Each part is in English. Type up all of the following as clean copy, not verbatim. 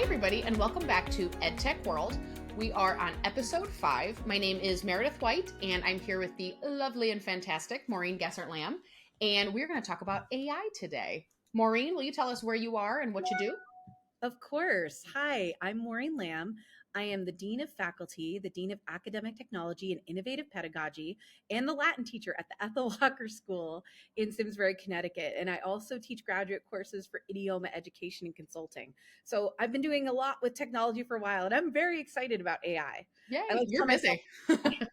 Hi, everybody, and welcome back to EdTech World. We are on episode 5. My name is Meredith White, and I'm here with the lovely and fantastic Maureen Lamb, and we're going to talk about AI today. Maureen, will you tell us where you are and what you do? Of course. Hi, I'm Maureen Lamb. I am the Dean of Faculty, the Dean of Academic Technology and Innovative Pedagogy, and the Latin teacher at the Ethel Walker School in Simsbury, Connecticut. And I also teach graduate courses for idioma education and consulting. So I've been doing a lot with technology for a while, and I'm very excited about AI. I Yay, like to you're call myself busy.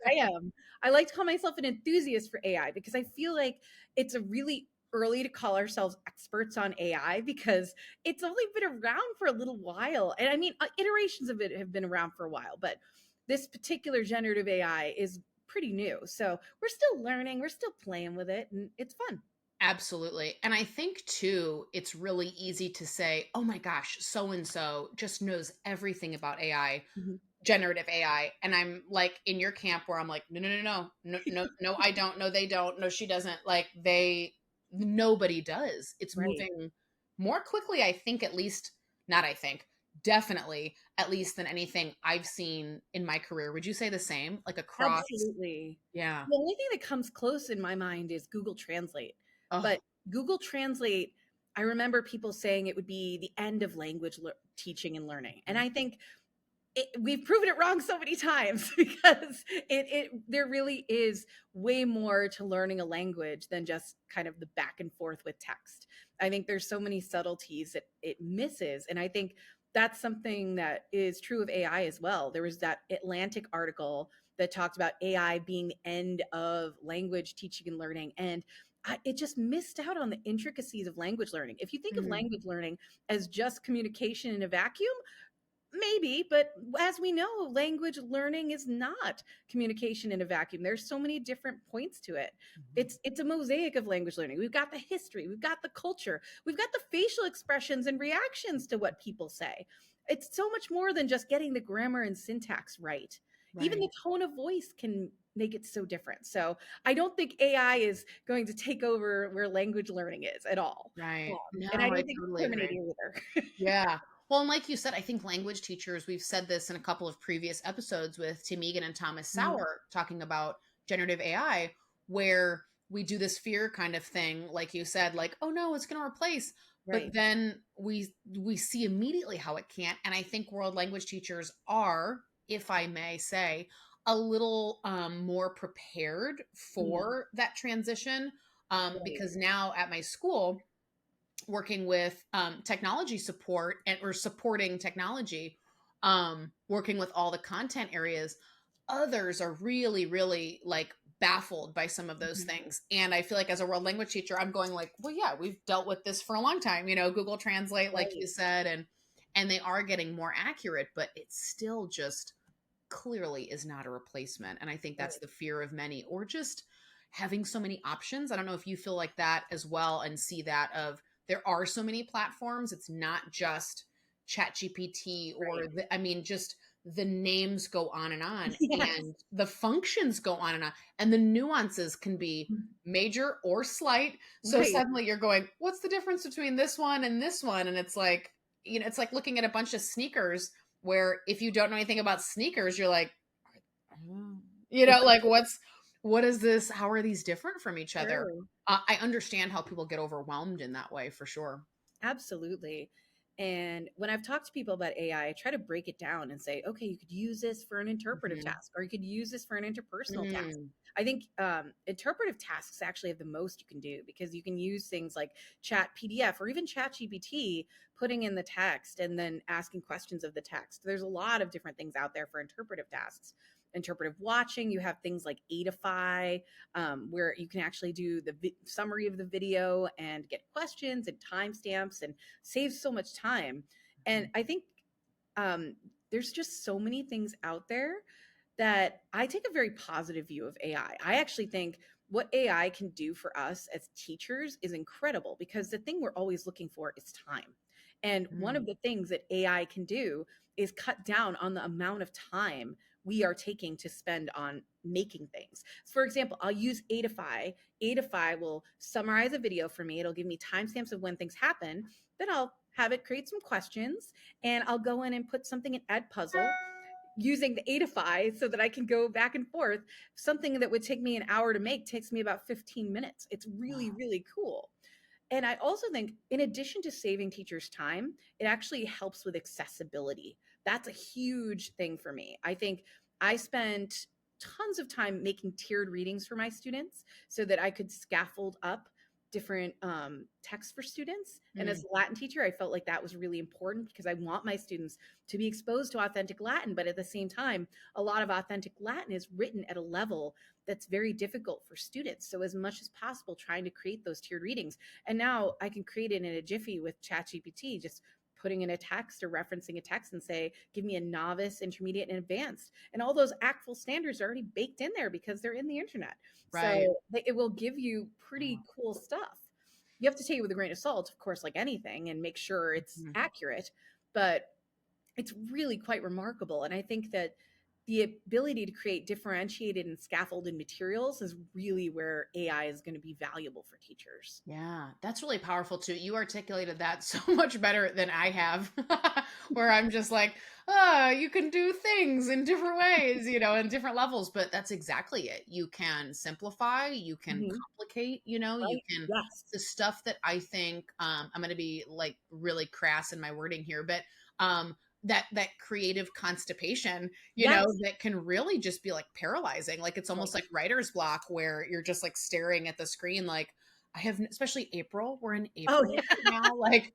I am. I like to call myself an enthusiast for AI because I feel like it's a really early to call ourselves experts on AI because it's only been around for a little while. And I mean, iterations of it have been around for a while, but this particular generative AI is pretty new. So we're still learning, we're still playing with it, and it's fun. Absolutely. And I think, too, it's really easy to say, oh my gosh, so and so just knows everything about AI. Mhm. Generative AI, and I'm like in your camp where I'm like, no, I don't. No, they don't. No, she doesn't. Like nobody does. It's Right. moving more quickly, I think, at least, not I think, definitely, at least than anything I've seen in my career. Would you say the same? Like across, Absolutely. yeah. The only thing that comes close in my mind is Google Translate. Oh, But Google Translate, I remember people saying it would be the end of language teaching and learning. And I think we've proven it wrong so many times because there really is way more to learning a language than just kind of the back and forth with text. I think there's so many subtleties that it misses, and I think that's something that is true of AI as well. There was that Atlantic article that talked about AI being the end of language teaching and learning, and it just missed out on the intricacies of language learning. If you think of mhm. language learning as just communication in a vacuum, maybe, but as we know, language learning is not communication in a vacuum. There's so many different points to it. It's a mosaic of language learning. We've got the history, we've got the culture, we've got the facial expressions and reactions to what people say. It's so much more than just getting the grammar and syntax right. Even Right. the tone of voice can make it so different. So I don't think AI is going to take over where language learning is at all. Right. And I No, I don't think totally agree. discriminating either. Yeah. Well, and like you said, I think language teachers, we've said this in a couple of previous episodes with Tim Egan and Thomas Mhm. Sauer talking about generative AI, where we do this fear kind of thing, like you said, like, oh no, it's going to replace. But Right. then we see immediately how it can't. And I think world language teachers are, if I may say, a little more prepared Mhm. for that transition. Right. Because now at my school, working with technology support and or supporting technology, working with all the content areas, others are really, really like baffled by some of those Mhm. things. And I feel like as a world language teacher, I'm going like, well, yeah, we've dealt with this for a long time, Google Translate, like you Right. said, and they are getting more accurate, but it still just clearly is not a replacement. And I think that's Right. the fear of many, or just having so many options. I don't know if you feel like that as well and see that of there are so many platforms. It's not just ChatGPT Right. or I mean, just the names go on Yes. and the functions go on, and the nuances can be Mhm. major or slight. So Right. suddenly you're going, what's the difference between this one and this one? And it's like, it's like looking at a bunch of sneakers where if you don't know anything about sneakers, you're like, "Oh." Like what is this? How are these different from each other? True. I understand how people get overwhelmed in that way for sure. Absolutely. And when I've talked to people about AI, I try to break it down and say, okay, you could use this for an interpretive Mhm. task, or you could use this for an interpersonal task. Mm, I think interpretive tasks actually have the most you can do because you can use things like Chat PDF or even Chat GPT, putting in the text and then asking questions of the text. There's a lot of different things out there for interpretive tasks. Interpretive watching, you have things like Adify, where you can actually do the summary of the video and get questions and timestamps and save so much time. And mhm. I think um, there's just so many things out there that I take a very positive view of AI. I actually think what AI can do for us as teachers is incredible because the thing we're always looking for is time. And one of Mm, the things that AI can do is cut down on the amount of time we are taking to spend on making things. For example, I'll use Adify. Adify will summarize a video for me. It'll give me timestamps of when things happen. Then I'll have it create some questions, and I'll go in and put something in Edpuzzle using the Adify so that I can go back and forth. Something that would take me an hour to make takes me about 15 minutes. It's really, really cool. And I also think, in addition to saving teachers time, it actually helps with accessibility. That's a huge thing for me. I think I spent tons of time making tiered readings for my students so that I could scaffold up different texts for students. And as a Latin teacher, I felt like that was really important because I want my students to be exposed to authentic Latin. But at the same time, a lot of authentic Latin is written at a level that's very difficult for students. So as much as possible, trying to create those tiered readings. And now I can create it in a jiffy with ChatGPT, just putting in a text or referencing a text and say, give me a novice, intermediate, and advanced. And all those ACTFL standards are already baked in there because they're in the internet. Right. So it will give you pretty cool stuff. You have to take it with a grain of salt, of course, like anything, and make sure it's accurate. But it's really quite remarkable. And I think that the ability to create differentiated and scaffolded materials is really where AI is going to be valuable for teachers. Yeah, that's really powerful too. You articulated that so much better than I have, where I'm just like, you can do things in different ways, in different levels. But that's exactly it. You can simplify, you can complicate, you Right? can, Yes. the stuff that I think, I'm going to be like really crass in my wording here, but that creative constipation, Yes. that can really just be like paralyzing. Like it's almost like writer's block where you're just like staring at the screen. Like I have, especially April, we're in Oh, April yeah. now. Like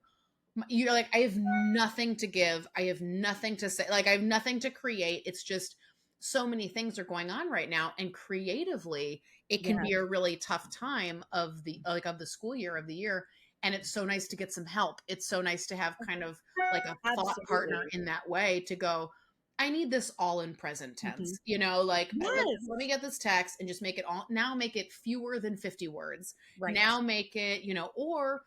you're like, I have nothing to give. I have nothing to say. Like I have nothing to create. It's just so many things are going on right now. And creatively, it can Yeah. be a really tough time of the school year, of the year. And it's so nice to get some help. It's so nice to have kind of like a thought partner Absolutely. in that way to go, I need this all in present tense, like Yes. let me get this text and just make it all, now make it fewer than 50 words. Right. Now make it, or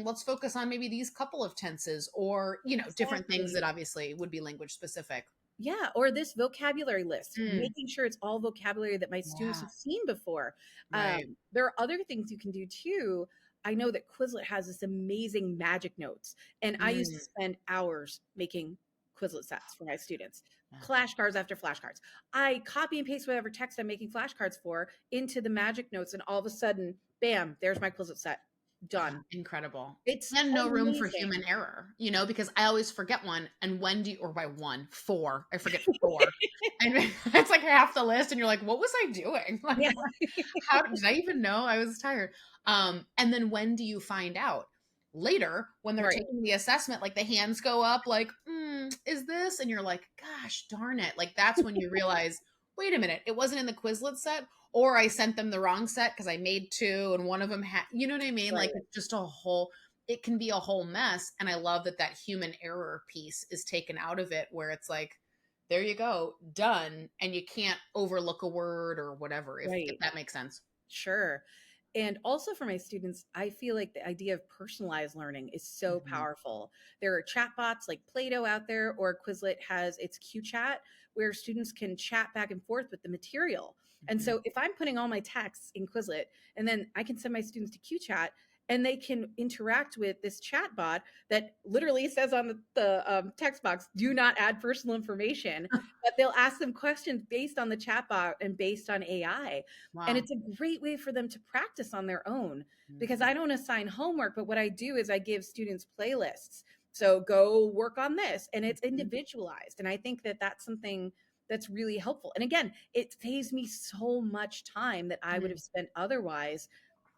let's focus on maybe these couple of tenses or, different things Exactly. that obviously would be language specific. Yeah, or this vocabulary list, Mm, making sure it's all vocabulary that my students yeah, have seen before. right. There are other things you can do too. I know that Quizlet has this amazing magic notes, and I used to Mm, spend hours making Quizlet sets for my students, yeah. flashcards after flashcards. I copy and paste whatever text I'm making flashcards for into the magic notes, and all of a sudden, bam, there's my Quizlet set. Done. Incredible. It's And no room for amazing. human error, because I always forget one. And when do you, or by one, four, I forget four. And it's like half the list. And you're like, what was I doing? Like, Yeah. how did I even know I was tired? And then when do you find out? Later, when they're Right. taking the assessment, like the hands go up, like, is this? And you're like, gosh darn it. Like, that's when you realize, wait a minute, it wasn't in the Quizlet set, or I sent them the wrong set because I made two and one of them had, you know what I mean? Right. Like, it's just it can be a whole mess. And I love that human error piece is taken out of it, where it's like, there you go, done. And you can't overlook a word or whatever, if Right. that makes sense. Sure. And also for my students, I feel like the idea of personalized learning is so powerful. There are chatbots like Play-Doh out there, or Quizlet has its Q chat where students can chat back and forth with the material. And so if I'm putting all my texts in Quizlet, and then I can send my students to Q chat, and they can interact with this chatbot that literally says on the text box, do not add personal information, but they'll ask them questions based on the chatbot and based on AI. And Wow. it's a great way for them to practice on their own, because I don't assign homework, but what I do is I give students playlists. So go work on this, and it's individualized. And I think that that's something that's really helpful. And again, it saves me so much time that I would have spent otherwise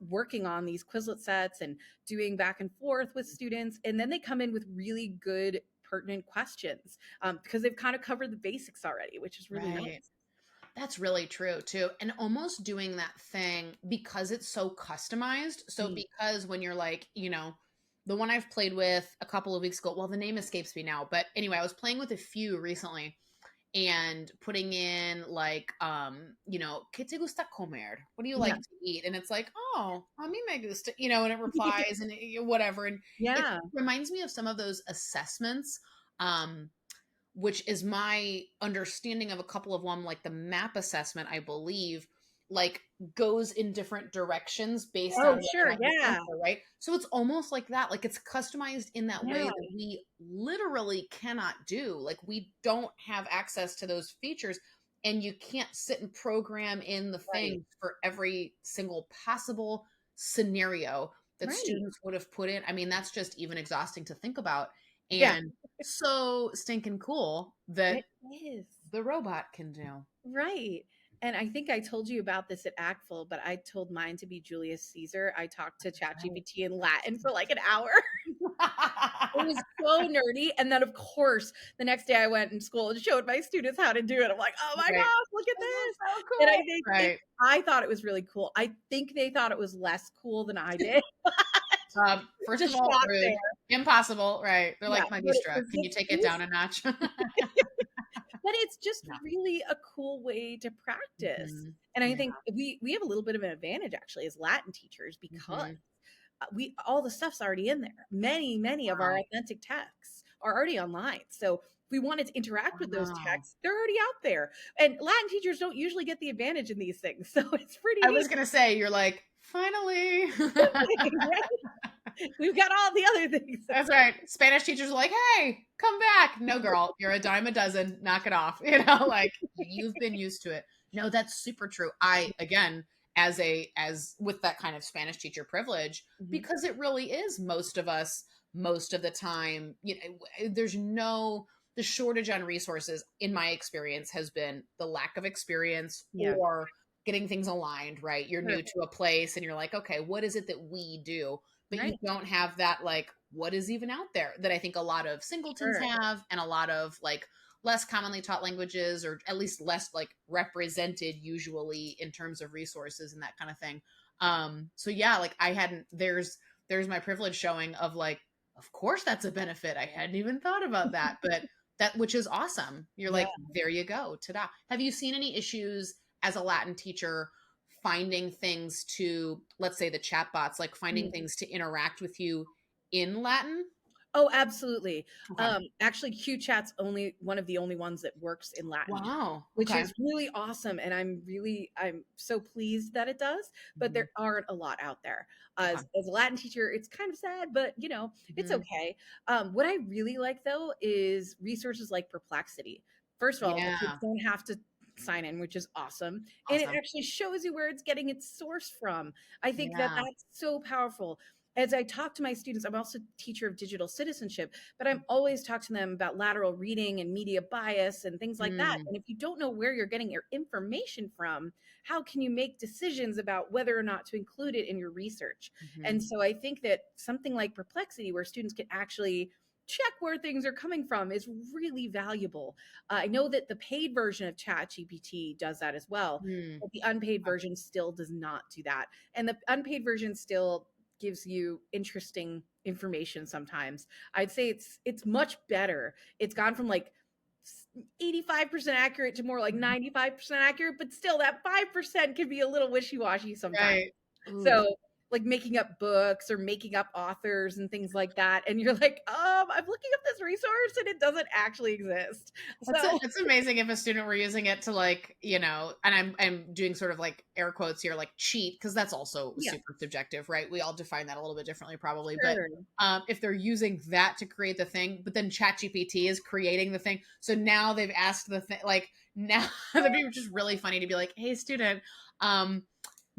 working on these Quizlet sets and doing back and forth with students. And then they come in with really good, pertinent questions because they've kind of covered the basics already, which is really Right. nice. That's really true too. And almost doing that thing because it's so customized. So because when you're like, the one I've played with a couple of weeks ago, well, the name escapes me now, but anyway, I was playing with a few recently and putting in like, ¿qué te gusta comer? What do you like Yeah. to eat? And it's like, oh, a mí me gusta, and it replies and whatever. And it Yeah. reminds me of some of those assessments, which is my understanding of a couple of them, like the MAP assessment, I believe, like goes in different directions based on Oh, whether or sure. not you Yeah. answer, right? So it's almost like that. Like it's customized in that way Yeah. that we literally cannot do. Like we don't have access to those features, and you can't sit and program in the Right. things for every single possible scenario that Right. students would have put in. I mean, that's just even exhausting to think about. Yeah. And so stinking cool that It is. the robot can do. Right. And I think I told you about this at Actful, but I told mine to be Julius Caesar. I talked to Right. ChatGPT in Latin for like an hour. It was I so nerdy. And then, of course, the next day I went in school and showed my students how to do it. I'm like, oh my Right. gosh, look at This is this. so And I cool. think Right. I thought it was really cool. I think they thought it was less cool than I did. First Just of all, shock rude. there. Impossible. Right. They're Yeah. like, But it Magistra, was can just, you take it it was down a notch? but it's just Yeah. really a cool way to practice. Mhm. And I Yeah. think we have a little bit of an advantage actually as Latin teachers because Mhm. we all the stuff's already in there. Many of our Wow. authentic texts are already online. So if we wanted to interact with those Wow. texts, they're already out there. And Latin teachers don't usually get the advantage in these things. So it's pretty I neat. was gonna say, you're like, finally. Right? We've got all the other things. That's right. Spanish teachers are like, hey, come back. No, girl, you're a dime a dozen. Knock it off. Like you've been used to it. No, that's super true. I, again, as with that kind of Spanish teacher privilege, Mhm. because it really is most of us, most of the time, the shortage on resources in my experience has been the lack of experience Yeah. or getting things aligned, right? You're Sure. new to a place and you're like, okay, what is it that we do? But you Right. don't have that like what is even out there that I think a lot of singletons Sure. have and a lot of like less commonly taught languages or at least less like represented usually in terms of resources and that kind of thing. So yeah, like I hadn't there's my privilege showing of like of course that's a benefit. I hadn't even thought about that, but that which is awesome. You're Yeah. like there you go. Ta-da. Have you seen any issues as a Latin teacher finding things to, let's say the chat bots, like finding Mhm. things to interact with you in Latin? Oh, absolutely. Okay. Actually, Q Chat's only one of the only ones that works in Latin, Wow. which Okay. is really awesome, and I'm so pleased that it does, but Mhm. there aren't a lot out there. Okay. As a Latin teacher, it's kind of sad, but, it's Mhm. okay. What I really like, though, is resources like Perplexity. First of all, the kids Yeah. don't have to sign in, which is awesome, and it Awesome. actually shows you where it's getting its source from. I think that Yeah. that's so powerful. As I talk to my students, I'm also a teacher of digital citizenship, but I'm always talking to them about lateral reading and media bias and things like that. Mm. And if you don't know where you're getting your information from, how can you make decisions about whether or not to include it in your research? And Mhm. so I think that something like Perplexity, where students can actually check where things are coming from, is really valuable. I know that the paid version of ChatGPT does that as well, Mm. but the unpaid Okay. version still does not do that. And the unpaid version still gives you interesting information sometimes. I'd say it's much better. It's gone from like 85% accurate to more like Mhm. 95% accurate, but still that 5% can be a little wishy-washy sometimes. Right. Ooh. So, like making up books or making up authors and things like that, and you're like, I'm looking up this resource and it doesn't actually exist. So, It's amazing if a student were using it to like, and I'm doing sort of like air quotes here, like cheat, because that's also yeah, super subjective, right? We all define that a little bit differently, probably. But sure. if they're using that to create the thing, but then ChatGPT is creating the thing, so now they've asked the thing, like now that'd be just really funny to be like, hey, student,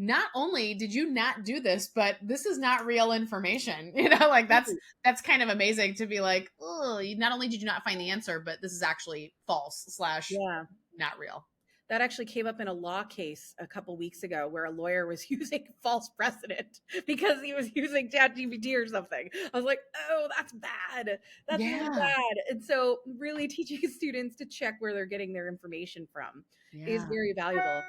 not only did you not do this, but this is not real information. Like that's kind of amazing to be like, oh, not only did you not find the answer, but this is actually false slash Yeah. not real. That actually came up in a law case a couple weeks ago where a lawyer was using false precedent because he was using ChatGPT or something. I was like, oh, that's bad. That's really Yeah. bad. And so, really teaching students to check where they're getting their information from is Yeah. very valuable.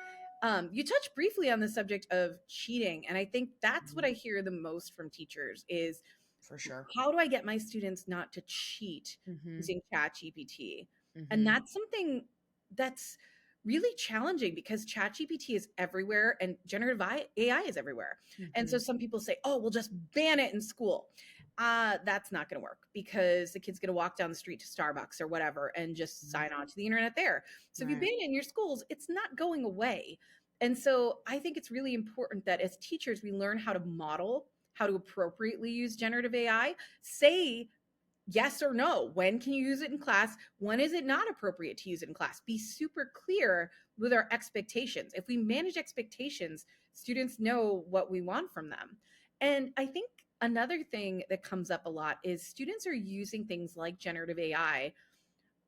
You touched briefly on the subject of cheating, and I think that's what Mhm. I hear the most from teachers is For sure. how do I get my students not to cheat Hmm. using ChatGPT? And Hmm. that's something that's really challenging because ChatGPT is everywhere and generative AI is everywhere. And so Hmm. some people say, oh, we'll just ban it in school. That's not going to work because the kid's going to walk down the street to Starbucks or whatever and just sign on to the internet there. So if you ban Right. it in your schools, it's not going away. And so I think it's really important that as teachers, we learn how to model, how to appropriately use generative AI, say yes or no. When can you use it in class? When is it not appropriate to use it in class? Be super clear with our expectations. If we manage expectations, students know what we want from them. And I think another thing that comes up a lot is students are using things like generative AI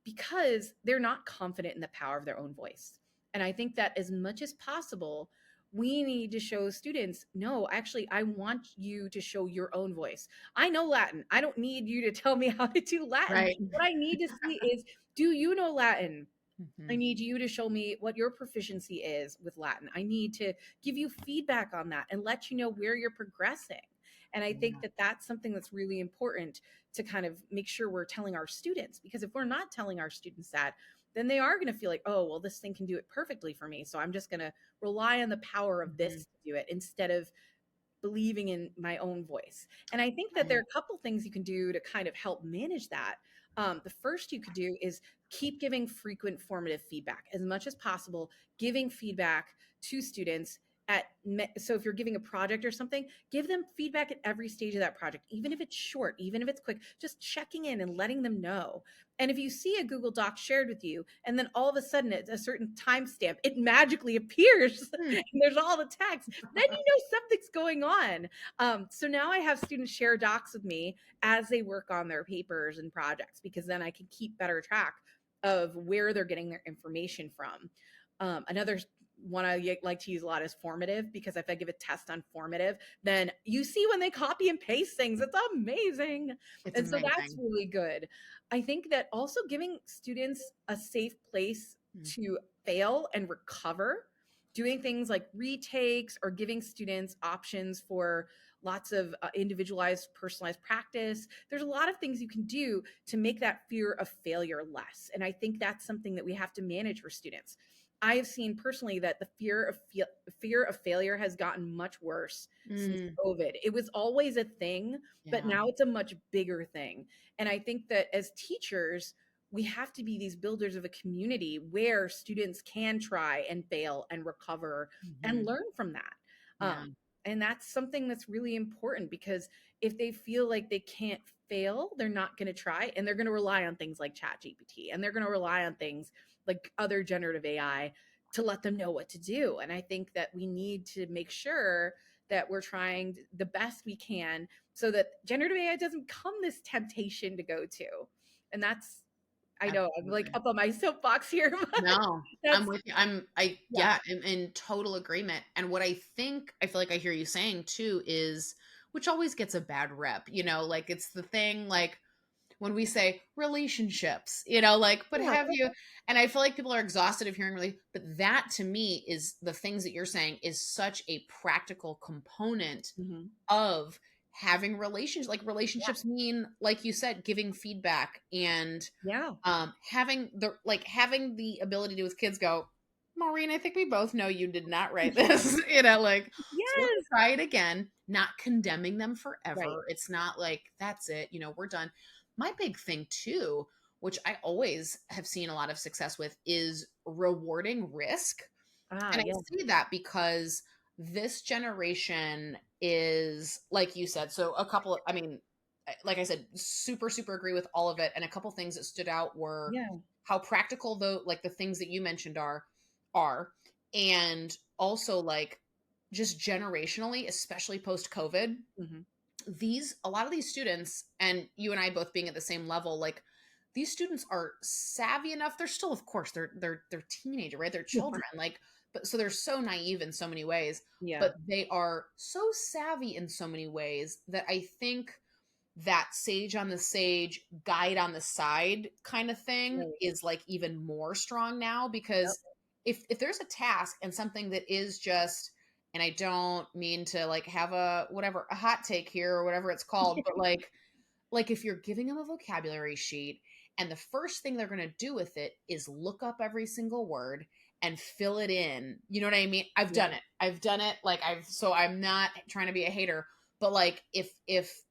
because they're not confident in the power of their own voice. And I think that as much as possible, we need to show students, no, actually, I want you to show your own voice. I know Latin. I don't need you to tell me how to do Latin. Right. What I need to see is, do you know Latin? I Mhm. need you to show me what your proficiency is with Latin. I need to give you feedback on that and let you know where you're progressing. And I think Yeah. that that's something that's really important to kind of make sure we're telling our students, because if we're not telling our students that, then they are going to feel like, oh, well, this thing can do it perfectly for me. So I'm just going to rely on the power of this Mhm. to do it instead of believing in my own voice. And I think that there are Right. a couple things you can do to kind of help manage that. The first you could do is keep giving frequent formative feedback as much as possible, giving feedback to students so if you're giving a project or something, give them feedback at every stage of that project, even if it's short, even if it's quick, just checking in and letting them know. And if you see a Google Doc shared with you, and then all of a sudden at a certain timestamp, it magically appears Hmm. and there's all the text, then you know something's going on. So now I have students share docs with me as they work on their papers and projects, because then I can keep better track of where they're getting their information from. Another one I like to use a lot is formative, because if I give a test on formative, then you see when they copy and paste things, it's amazing. It's And so that's amazing. really good. I think that also giving students a safe place Mm. to fail and recover, doing things like retakes or giving students options for lots of individualized, personalized practice. There's a lot of things you can do to make that fear of failure less. And I think that's something that we have to manage for students. I have seen personally that the fear of failure has gotten much worse since Mm. COVID. It was always a thing, but Yeah. now it's a much bigger thing. And I think that as teachers, we have to be these builders of a community where students can try and fail and recover and Mhm. learn from that. Yeah. And that's something that's really important, because if they feel like they can't fail, they're not going to try, and they're going to rely on things like ChatGPT, and they're going to rely on things like other generative AI to let them know what to do. And I think that we need to make sure that we're trying the best we can so that generative AI doesn't become this temptation to go to. And that's, I know I'm like Absolutely. up on my soapbox here, but No, I'm that's, with you. yeah. Yeah, I'm in total agreement. And what I feel like I hear you saying too is, which always gets a bad rep, like it's the thing, like when we say relationships, like, but Yeah. have you, and I feel like people are exhausted of hearing really, but that to me is the things that you're saying is such a practical component Mhm. of having relationships. Like Yeah. relationships mean, like you said, giving feedback and Yeah. having the ability to with kids go, Maureen, I think we both know you did not write this, like, so let's Yes. try it again, not condemning them Right. forever. It's not like that's it, we're done. My big thing too, which I always have seen a lot of success with, is rewarding risk. Ah, And I yeah. see that because this generation is, like you said, so a couple of, I mean, like I said, super, super agree with all of it. And a couple things that stood out were Yeah. how practical though, like the things that you mentioned are, and also like just generationally, especially post COVID, Mhm. a lot of these students, and you and I both being at the same level, like these students are savvy enough. They're still, of course, they're teenager, right? They're Yeah. children, like, but so they're so naive in so many ways, Yeah. but they are so savvy in so many ways that I think that sage on the sage, guide on the side kind of thing Right. is like even more strong now, Yep. because if there's a task and something that is just, and I don't mean to like have a whatever a hot take here or whatever it's called, but like if you're giving them a vocabulary sheet and the first thing they're going to do with it is look up every single word and fill it in, you know what I mean? Yeah. I've done it, like so I'm not trying to be a hater, but like if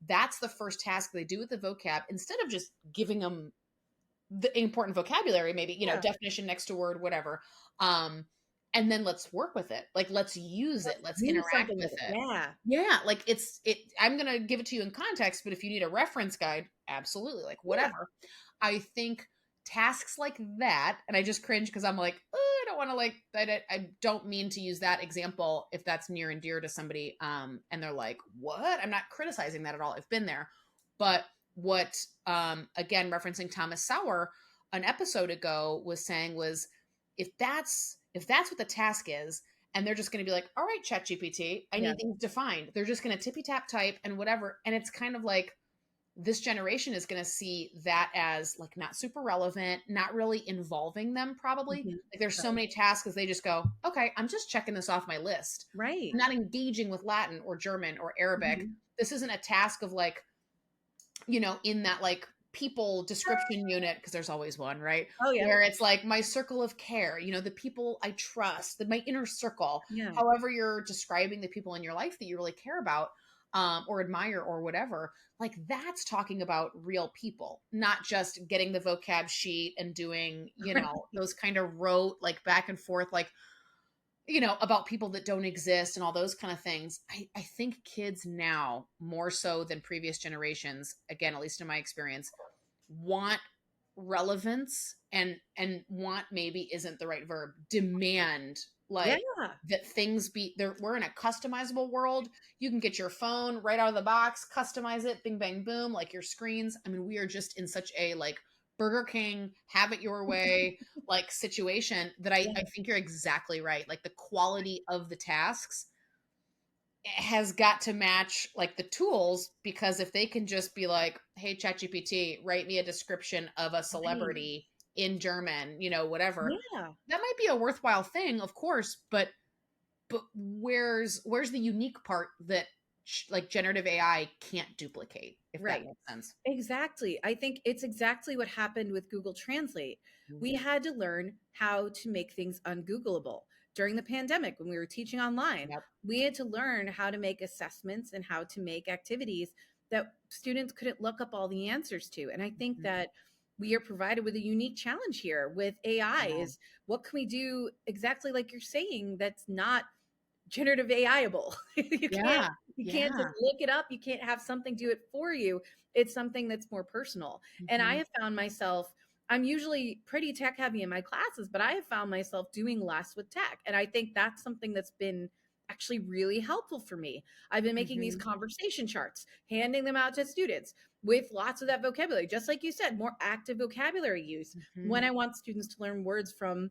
that's the first task they do with the vocab, instead of just giving them the important vocabulary, maybe, Yeah. definition next to word, whatever, um and then let's work with it. Like, let's use it. Let's Do interact something with with it. it. Yeah. Yeah, like I'm going to give it to you in context, but if you need a reference guide, absolutely, like Yeah. whatever. I think tasks like that, and I just cringe because I'm like, oh, I don't want to like I don't mean to use that example if that's near and dear to somebody and they're like, "What?" I'm not criticizing that at all. I've been there. But what again referencing Thomas Sauer an episode ago was saying was if that's what the task is, and they're just going to be like, all right, ChatGPT, I Yeah. need things defined. They're just going to tippy tap type and whatever. And it's kind of like this generation is going to see that as like not super relevant, not really involving them, probably. Mhm. Like there's so Right. many tasks because they just go, okay, I'm just checking this off my list. Right. I'm not engaging with Latin or German or Arabic. Mhm. This isn't a task of like, in that like people description unit, because there's always one, right? Oh, yeah. Where it's like my circle of care, the people I trust, my inner circle, Yeah. however you're describing the people in your life that you really care about or admire or whatever. Like that's talking about real people, not just getting the vocab sheet and doing, those kind of rote, like back and forth, like about people that don't exist and all those kind of things. I think kids now, more so than previous generations, again, at least in my experience, want relevance and want maybe isn't the right verb, demand Yeah. like that things be there. We're in a customizable world. You can get your phone right out of the box, customize it, bing bang boom, like your screens. I mean, we are just in such a like Burger King, have it your way like situation that I, Yeah. I think you're exactly right. Like the quality of the tasks has got to match like the tools, because if they can just be like, hey, ChatGPT, write me a description of a Right. celebrity in German, whatever, Yeah. that might be a worthwhile thing, of course, but where's the unique part that like generative AI can't duplicate, if that Right. makes sense. Exactly. I think it's exactly what happened with Google Translate. Mhm. We had to learn how to make things ungoogleable. During the pandemic, when we were teaching online, Yep. we had to learn how to make assessments and how to make activities that students couldn't look up all the answers to. And I think Mhm. that we are provided with a unique challenge here with AI Yeah. is what can we do exactly like you're saying that's not generative AIable. you can't Yeah. you can't just Yeah. look it up. You can't have something do it for you. It's something that's more personal. And I Mhm. have found myself I'm usually pretty tech heavy in my classes, but I have found myself doing less with tech. And I think that's something that's been actually really helpful for me. I've been making these Mhm. conversation charts, handing them out to students with lots of that vocabulary, just like you said, more active vocabulary use when Mhm. I want students to learn words from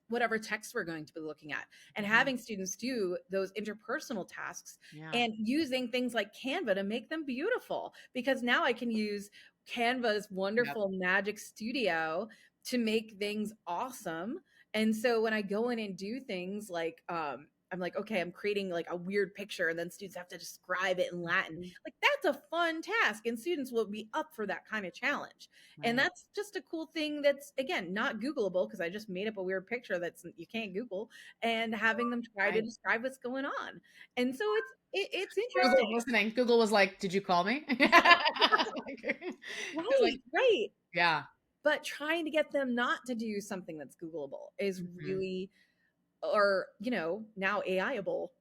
whatever text we're going to be looking at, and Mhm. having students do those interpersonal tasks Yeah. and using things like Canva to make them beautiful, because now I can use Canva's Yep. wonderful Magic Studio to make things awesome. And so when I go in and do things like I'm like, okay, I'm creating like a weird picture and then students have to describe it in Latin. Mhm. Like that's a fun task and students will be up for that kind of challenge. And Right. that's just a cool thing that's again not Googleable because I just made up a weird picture that's you can't Google, and having them try to Right. describe what's going on. And so it's Google interesting. listening. Google was like, "Did you call me?" It's like, Right, right. yeah. But trying to get them not to do something that's Googleable is Mhm. really, or now AIable.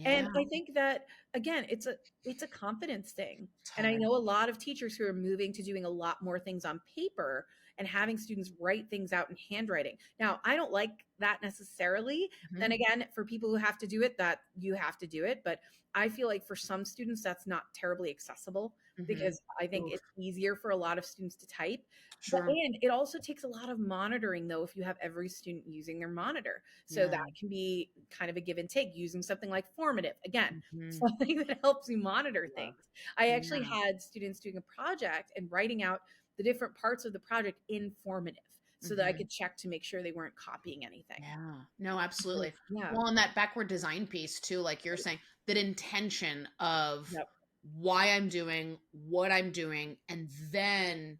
And Yeah. I think that again, it's a confidence thing. It's And I hard. know a lot of teachers who are moving to doing a lot more things on paper and having students write things out in handwriting. Now, I don't like that necessarily. Then Mhm. again, for people who have to do it, that you have to do it, but I feel like for some students that's not terribly accessible Mhm. because I think Oof. it's easier for a lot of students to type. But Sure. and it also takes a lot of monitoring though if you have every student using their monitor. So Yeah. that can be kind of a give and take using something like formative. Again, Mhm. something that helps you monitor Yeah. things. I actually Yeah. had students doing a project and writing out the different parts of the project in formative so that I Mhm. could check to make sure they weren't copying anything. Yeah. No, So, absolutely. yeah. Well, and that backward design piece too, like you're Right. saying, that intention of Yep. why I'm doing what I'm doing, and then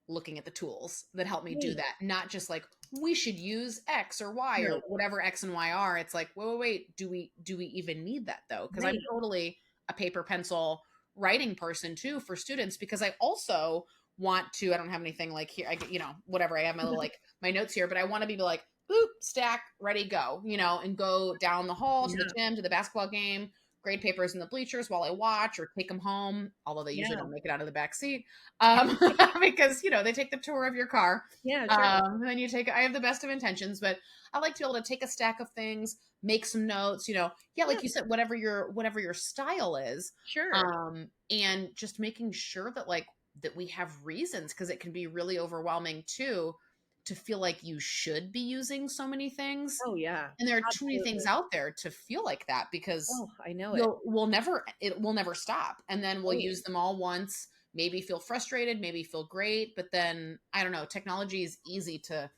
looking at the tools that help me do Right. that. Not just like we should use X or Y or Right. whatever X and Y are. It's like, wait, do we even need that though? Because I'm Right. totally a paper pencil writing person too for students, because I also want to, I don't have anything like here, I get, whatever. I have my little like my notes here, but I want to be like, boop, stack, ready, go, and go down the hall to the Yeah. gym, to the basketball game, grade papers in the bleachers while I watch or take them home, although they usually Yeah. don't make it out of the back seat, because, they take the tour of your car. Yeah, sure. Then I have the best of intentions, but I like to be able to take a stack of things, make some notes, yeah, Yeah, like you said, whatever your style is, sure. and just making sure that that we have reasons, because it can be really overwhelming too to feel like you should be using so many things, Oh, yeah. and there are too many things Absolutely. out there to feel like that, because Oh, I know it. it will never stop, and then we'll Right. use them all once, maybe feel frustrated, maybe feel great, but then I don't know, technology is easy to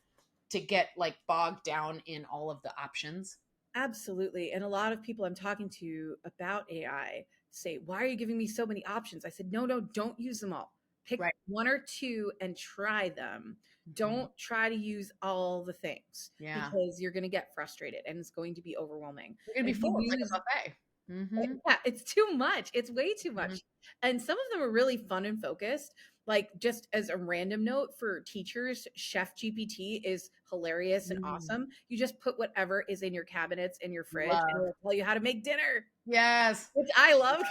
get bogged down in all of the options. Absolutely. And a lot of people I'm talking to about AI say, "Why are you giving me so many options?" I said, "No, no, don't use them all. Pick Right. one or two and try them. Mhm. Don't try to use all the things Yeah, because you're going to get frustrated and it's going to be overwhelming." you're gonna And be if you full, it's like a use buffet. Hmm. yeah, it's too much. It's way too Hmm. much. And some of them are really fun and focused. Like just as a random note for teachers, Chef GPT is hilarious and Mm. awesome. You just put whatever is in your cabinets in your fridge and Love. it'll tell you how to make dinner, Yes. which I love.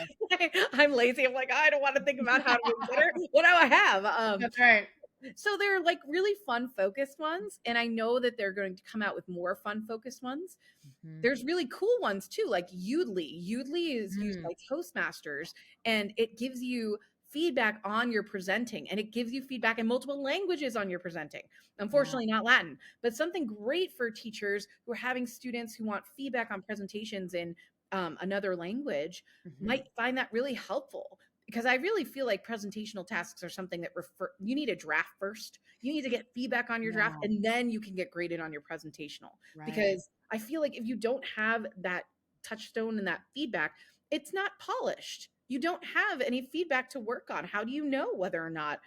I'm lazy. I'm like, I don't want to think about how to make dinner. What do I have? That's right. So they're like really fun focused ones. And I know that they're going to come out with more fun focused ones. Mhm. There's really cool ones too, like Udly. Udly is used Mm. by Toastmasters and it gives you feedback on your presenting and it gives you feedback in multiple languages on your presenting. Yeah. Unfortunately, not Latin, but something great for teachers who are having students who want feedback on presentations in another language Mhm. might find that really helpful because I really feel like presentational tasks are something that you need a draft first. You need to get feedback on your draft Yeah. and then you can get graded on your presentational Right. because I feel like if you don't have that touchstone and that feedback, it's not polished. You don't have any feedback to work on. How do you know whether or not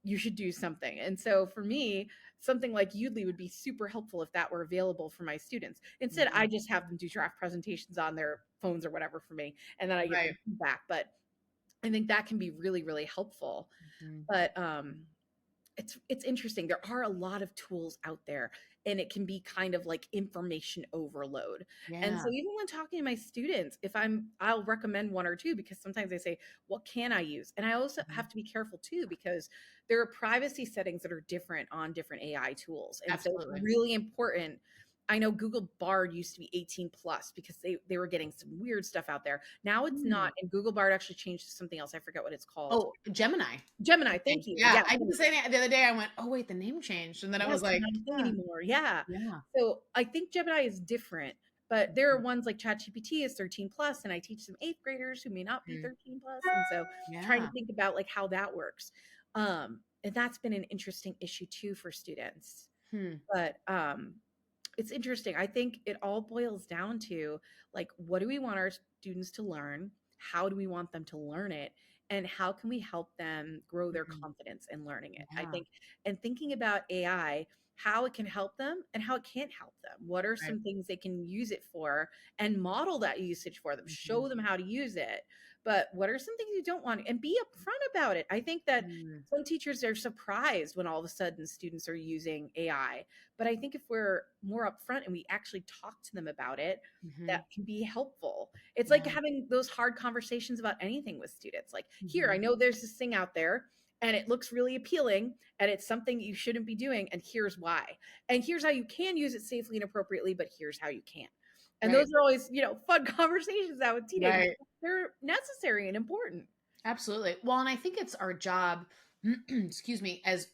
you should do something? And so for me, something like Udly would be super helpful if that were available for my students. Instead, Mhm. I just have them do draft presentations on their phones or whatever for me, and then I give Right. them feedback. But I think that can be really, really helpful. Mhm. But it's interesting. There are a lot of tools out there and it can be kind of like information overload. And Yeah. so even when talking to my students, I'll recommend one or two because sometimes they say, "What can I use?" And I also Mhm. have to be careful too because there are privacy settings that are different on different AI tools. And so it's Absolutely. really important. I know Google Bard used to be 18 plus because they were getting some weird stuff out there. Now it's Mm. not, and Google Bard actually changed to something else. I forget what it's called. Oh, Gemini, I Gemini, thank think. you. Yeah, Yeah, I did the Gemini. same thing the other day. I went, "Oh, wait, the name changed." And then I Yes, was it's like, not a thing "Yeah, anymore. Yeah. yeah." So I think Gemini is different, but there are Mhm. ones like ChatGPT is 13 plus, and I teach some eighth graders who may not be Mhm. 13 plus. And so trying to Yeah. think about like how that works. And that's been an interesting issue too for students. Hmm. But it's interesting. I think it all boils down to like, what do we want our students to learn? How do we want them to learn it? And how can we help them grow their Mhm. confidence in learning it? I Yeah. think, and thinking about AI, how it can help them and how it can't help them. What are Right. some things they can use it for and model that usage for them, Mhm. show them how to use it. But what are some things you don't want and be upfront about it? I think that Mm. some teachers are surprised when all of a sudden students are using AI, but I think if we're more upfront and we actually talk to them about it, that Mhm. can be helpful. It's like Yeah. having those hard conversations about anything with students. Like, here, I Mhm. know there's this thing out there and it looks really appealing and it's something you shouldn't be doing. And here's why. And here's how you can use it safely and appropriately, but here's how you can't. And Right. those are always, fun conversations out with teenagers. Right. They're necessary and important. Absolutely. Well, and I think it's our job, excuse me, as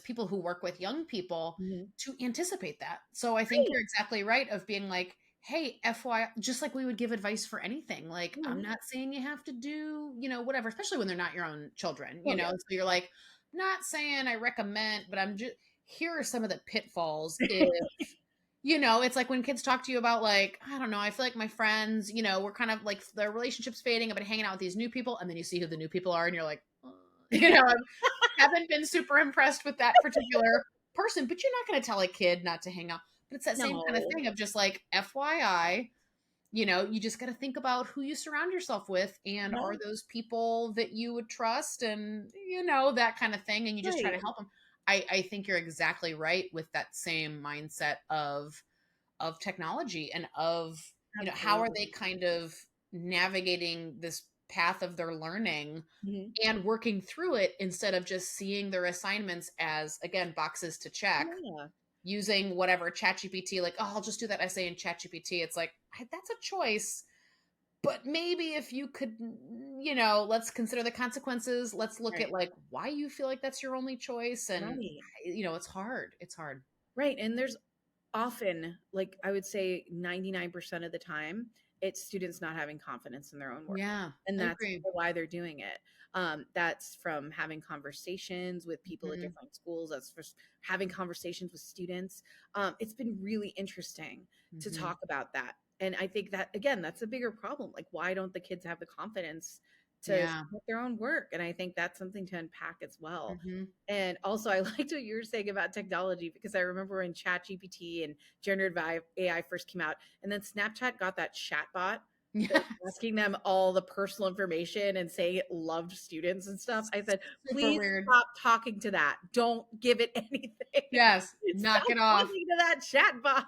people who work with young people, Mhm. to anticipate that. So I think Right. you're exactly right of being like, "Hey, FYI," just like we would give advice for anything. Like, I'm Mhm. not saying you have to do, whatever, especially when they're not your own children, Oh, yeah. So you're like, "Not saying I recommend, but I'm just here are some of the pitfalls it's like when kids talk to you about like, I don't know, I feel like my friends, we're kind of like their relationship's fading. I've been hanging out with these new people, and then you see who the new people are, and you're like, I haven't been super impressed with that particular person. But you're not going to tell a kid not to hang out. But it's that same kind of No. thing of just like FYI, you just got to think about who you surround yourself with, and are Yeah. those people that you would trust, and that kind of thing, and you just try to Right. help them. I think you're exactly right with that same mindset of technology and of, how are they Absolutely. kind of navigating this path of their learning Mhm. and working through it instead of just seeing their assignments as, again, boxes to check, Yeah, using whatever ChatGPT, like, oh, I'll just do that essay in ChatGPT. It's like, that's a choice. But maybe if you could, let's consider the consequences. Let's look at right, like why you feel like that's your only choice. And, right, it's hard. It's hard. right, and there's often, like, I would say 99% of the time, it's students not having confidence in their own work, Yeah, and I that's agree. why they're doing it. That's from having conversations with people at Hmm. different schools, that's just having conversations with students. It's been really interesting to Hmm. talk about that, and I think that, again, that's a bigger problem. Like, why don't the kids have the confidence to Yeah. submit their own work? And I think that's something to unpack as well. Hmm. And also, I liked what you were saying about technology, because I remember when ChatGPT and generative AI first came out, and then Snapchat got that chatbot that was Yes. asking them all the personal information and saying it loved students and stuff. I said, Super please weird. stop talking to that. Don't give it anything. Yes. Stop Knock it off. talking to that chatbot.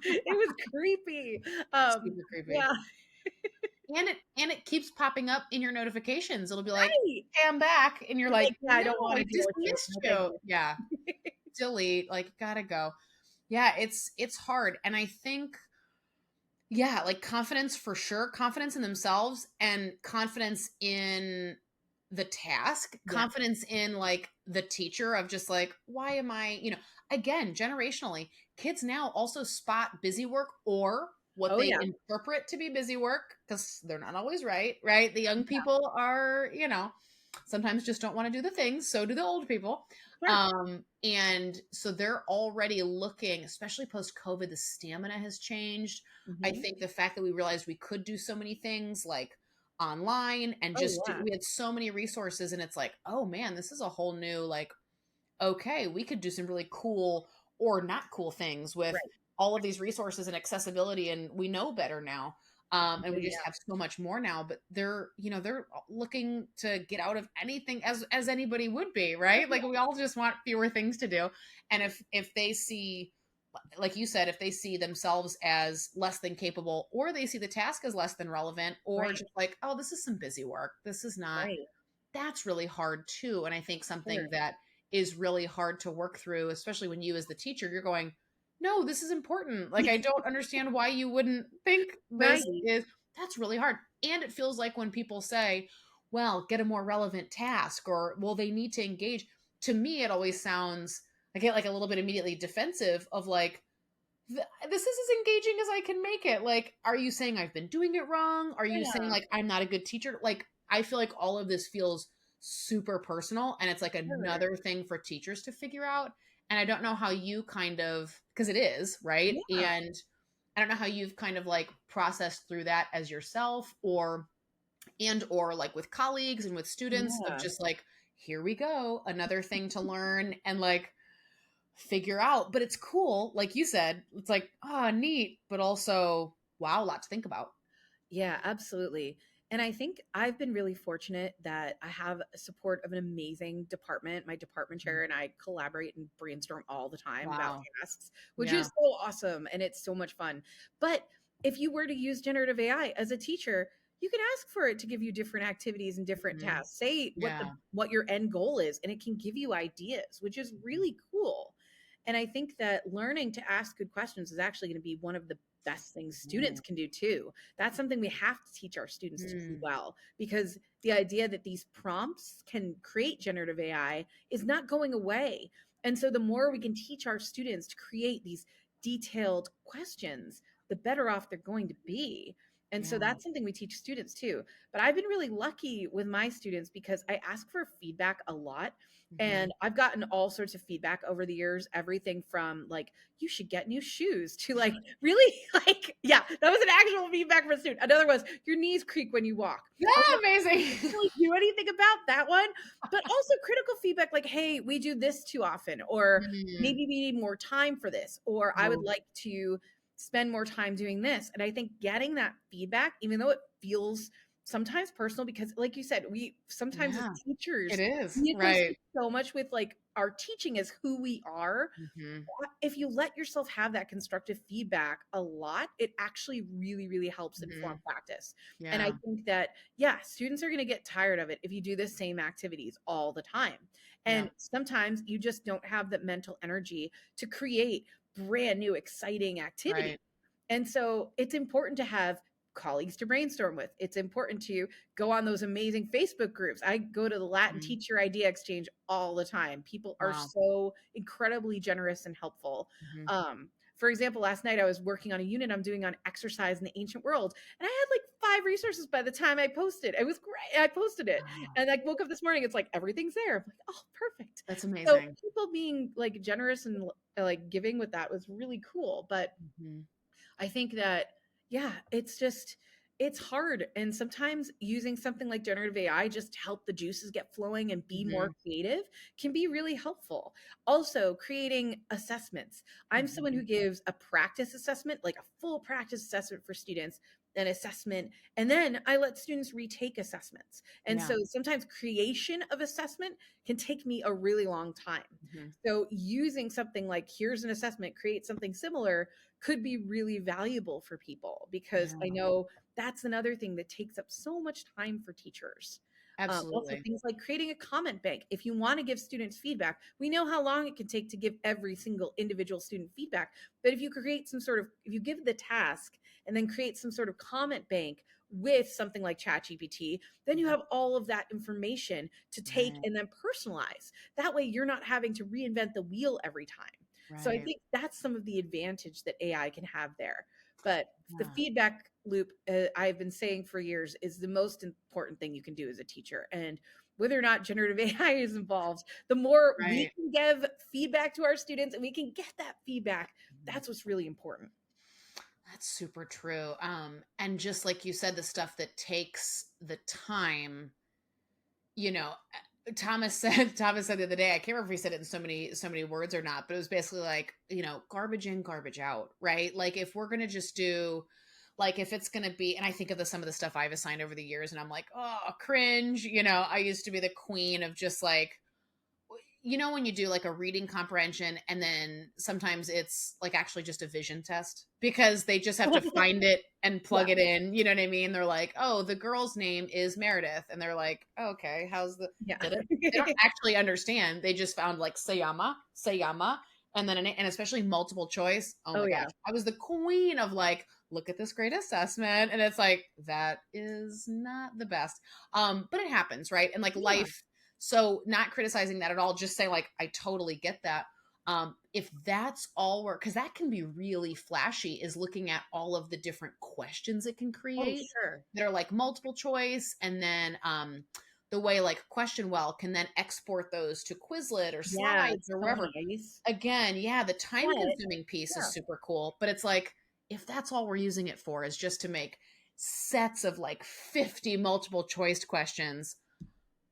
It was creepy. Super creepy. Yeah, And it keeps popping up in your notifications. It'll be like, right. "Hey, I'm back," and you're You're like, like, yeah, I "No, don't want I to deal with this. dismissed No, thank you." you. Yeah, delete. Like, gotta go. Yeah, it's hard, and I think, yeah, like confidence for sure, confidence in themselves and confidence in the task, Yeah. confidence in like the teacher of just like, why am I, again, generationally, kids now also spot busy work or what Oh, they yeah. interpret to be busy work because they're not always right, right? The young people are, sometimes just don't want to do the things. So do the old people. Sure. And so they're already looking, especially post COVID, the stamina has changed. I Hmm. think the fact that we realized we could do so many things like online and Oh, just yeah. we had so many resources, and it's like, oh man, this is a whole new like, okay, we could do some really cool or not cool things with Right. all of these resources and accessibility, and we know better now. And Oh, we just yeah. have so much more now, but they're looking to get out of anything as anybody would be, Oh, right? Like yeah. we all just want fewer things to do. And if they see, like you said, if they see themselves as less than capable, or they see the task as less than relevant, or Right. just like, oh, this is some busy work, this is not, Right. that's really hard too. And I think something Sure. that is really hard to work through, especially when you as the teacher, you're going, no, this is important. Like, I don't understand why you wouldn't think this Right. is, that's really hard. And it feels like when people say, well, get a more relevant task, or, well, they need to engage. To me, it always sounds, I get like a little bit immediately defensive of like, this is as engaging as I can make it. Like, are you saying I've been doing it wrong? Are you saying Yeah. like I'm not a good teacher? Like, I feel like all of this feels super personal, and it's like Sure. another thing for teachers to figure out. And I don't know how you kind of, because it is, right? Yeah. And I don't know how you've kind of like processed through that as yourself, or like with colleagues and with students of Yeah. just like, here we go, another thing to learn and like figure out. But it's cool, like you said, it's like, ah, neat, but also, wow, a lot to think about. Yeah, absolutely. And I think I've been really fortunate that I have support of an amazing department. My department chair and I collaborate and brainstorm all the time about Wow. tasks, which is Yeah. so awesome and it's so much fun. But if you were to use generative AI as a teacher, you can ask for it to give you different activities and different Mhm. tasks. Say Yeah. what your end goal is, and it can give you ideas, which is really cool. And I think that learning to ask good questions is actually going to be one of the best things students Mhm. can do too. That's something we have to teach our students to do Mm. well, because the idea that these prompts can create generative AI is not going away. And so the more we can teach our students to create these detailed questions, the better off they're going to be. And so Yeah. that's something we teach students too. But I've been really lucky with my students because I ask for feedback a lot. Mhm. And I've gotten all sorts of feedback over the years, everything from like, you should get new shoes, to like, really, like, yeah, that was an actual feedback from a student. Another was, your knees creak when you walk. I was Yeah, like, amazing. really do anything about that one? But also critical feedback like, hey, we do this too often, or Mm. maybe we need more time for this, or I would Oh, like to spend more time doing this. And I think getting that feedback, even though it feels sometimes personal, because like you said, we sometimes as yeah, it teachers, is. we associate Right. so much with like our teaching is who we are. Hmm. If you let yourself have that constructive feedback a lot, it actually really, really helps Hmm. inform practice. And I Yeah. think that, yeah, students are going to get tired of it if you do the same activities all the time. Yeah. And sometimes you just don't have the mental energy to create brand new, exciting activity. Right. And so it's important to have colleagues to brainstorm with. It's important to go on those amazing Facebook groups. I go to the Latin Mhm. Teacher Idea Exchange all the time. People are Wow. so incredibly generous and helpful. Hmm. For example, last night I was working on a unit I'm doing on exercise in the ancient world, and I had like 5 resources by the time I posted. It was great. I posted it, Wow. and I woke up this morning. It's like everything's there. I'm like, oh, perfect. That's So amazing. people being like generous and like giving with that was really cool. But Hmm. I think that, yeah, it's hard. And sometimes using something like generative AI just to help the juices get flowing and be more Hmm. creative can be really helpful. Also, creating assessments. I'm someone Hmm. who gives a practice assessment, like a full practice assessment for students, an assessment, and then I let students retake assessments. And Yeah. so sometimes creation of assessment can take me a really long time. Hmm. So using something like here's an assessment, create something similar could be really valuable for people because I Yeah. know that's another thing that takes up so much time for teachers. Also, Absolutely. things like creating a comment bank. If you want to give students feedback, we know how long it can take to give every single individual student feedback. But if you create some sort of, if you give the task and then create some sort of comment bank with something like ChatGPT, then you Mhm. have all of that information to take Right. and then personalize. That way, you're not having to reinvent the wheel every time. So I Right. think that's some of the advantage that AI can have there. But the Yeah. feedback loop, I've been saying for years, is the most important thing you can do as a teacher. And whether or not generative AI is involved, the more we Right. can give feedback to our students and we can get that feedback, Mhm. that's what's really important. That's super true. And just like you said, the stuff that takes the time, Thomas said the other day, I can't remember if he said it in so many words or not, but it was basically like, garbage in, garbage out, right? Like if we're gonna just do like if it's gonna be, and I think of some of the stuff I've assigned over the years and I'm like, oh, cringe. I used to be the queen of just like, when you do like a reading comprehension and then sometimes it's like actually just a vision test because they just have to find it and Yeah. plug it in, you know what I mean? They're like, oh, the girl's name is Meredith, and they're like, oh, okay, how's the Yeah. they don't actually understand. They just found like sayama, and then and especially multiple choice. Oh Oh, my gosh, yeah. I was the queen of like, look at this great assessment, and it's like that is not the best. But it happens, right? And like Yeah. life, so not criticizing that at all, just saying like, I totally get that. If that's all we're, because that can be really flashy, is looking at all of the different questions it can Oh, create sure. that are like multiple choice, and then the way like Question Well can then export those to Quizlet or Yeah. slides It's or so wherever. nice. Again, yeah, the time But consuming piece is yeah. super cool, but it's like if that's all we're using it for is just to make sets of like 50 multiple choice questions.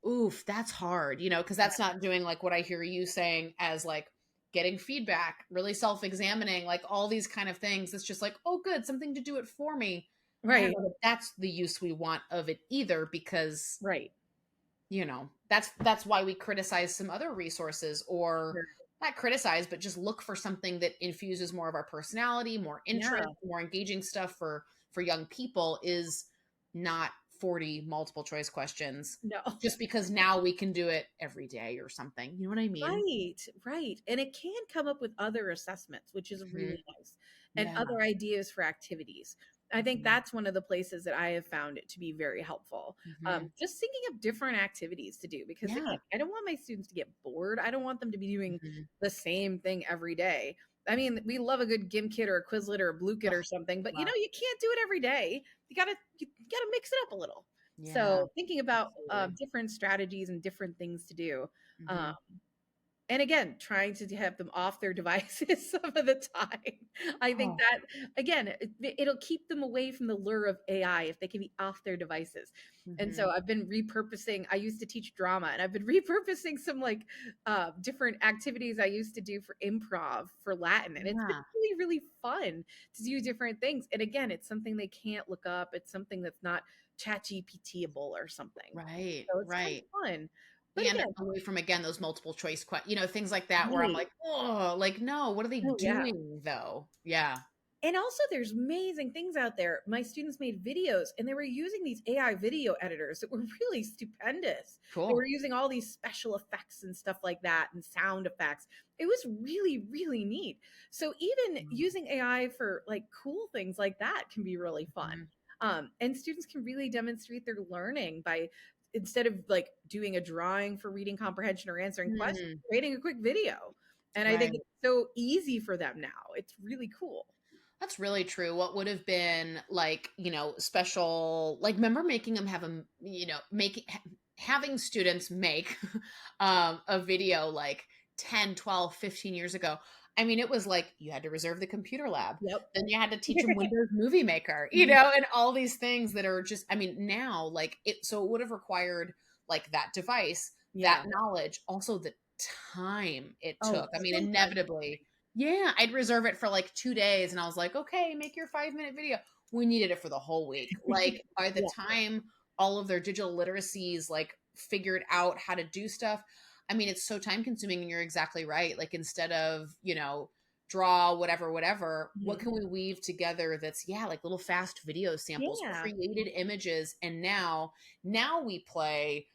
Oof, that's hard, because Yeah. that's not doing like what I hear you saying as like getting feedback, really self examining, like all these kind of things. It's just like, oh, good, something to do it for me. I don't Right. know that that's the use we want of it either, because, Right. that's why we criticize some other resources, or Sure. not criticize, but just look for something that infuses more of our personality, more interest, Yeah. more engaging stuff for young people, is not 40 multiple choice questions No. just because now we can do it every day or something. You know what I mean? Right, right. And it can come up with other assessments, which is Mhm. really nice, and Yeah. other ideas for activities. I think Mhm. that's one of the places that I have found it to be very helpful. Mhm. Just thinking of different activities to do because, Yeah. again, I don't want my students to get bored. I don't want them to be doing Mhm. the same thing every day. I mean, we love a good Gimkit or a Quizlet or a Bluekit Ugh, or something, but love. you can't do it every day. You gotta mix it up a little. Yeah, So thinking about absolutely. different strategies and different things to do. Um, Mhm. and again, trying to have them off their devices some of the time. I think Oh. that, again, it'll keep them away from the lure of AI if they can be off their devices. And so Mhm. I've been repurposing, I used to teach drama, and I've been repurposing some like different activities I used to do for improv for Latin. And it's been Yeah. really, really fun to do different things. And again, it's something they can't look up. It's something that's not chat GPTable or something. Right, So it's kind right. of fun. But And again, away from, again, those multiple choice things like that where I'm right. like, "Oh, like, no, what are they Oh, yeah. doing though?" Yeah. And also, there's amazing things out there. My students made videos and they were using these AI video editors that were really stupendous. They were Cool. using all these special effects and stuff like that and sound effects. It was really, really neat. So, even using AI for like cool things like that can be really fun. Mhm. And students can really demonstrate their learning by instead of like doing a drawing for reading comprehension or answering questions, Mm, creating a quick video. And I think right. it's so easy for them now. It's really cool. That's really true. What would have been like, special, like, remember making them have a, having students make a video like 10, 12, 15 years ago. I mean, it was like you had to reserve the computer lab. Yep. Then you had to teach them Windows Movie Maker, Mhm. and all these things that are just, I mean, now, like, so it would have required like that device, that Yeah. knowledge, also the time it Oh, took. I mean, so time inevitably, consuming. yeah, I'd reserve it for like 2 days, and I was like, okay, make your 5-minute video. We needed it for the whole week. Like, by the Yeah. time all of their digital literacies like figured out how to do stuff, I mean, it's so time consuming, and you're exactly right. Like, instead of, draw whatever, whatever, what Mhm. can we weave together that's, yeah, like little fast video samples, Yeah. created images, and now we play,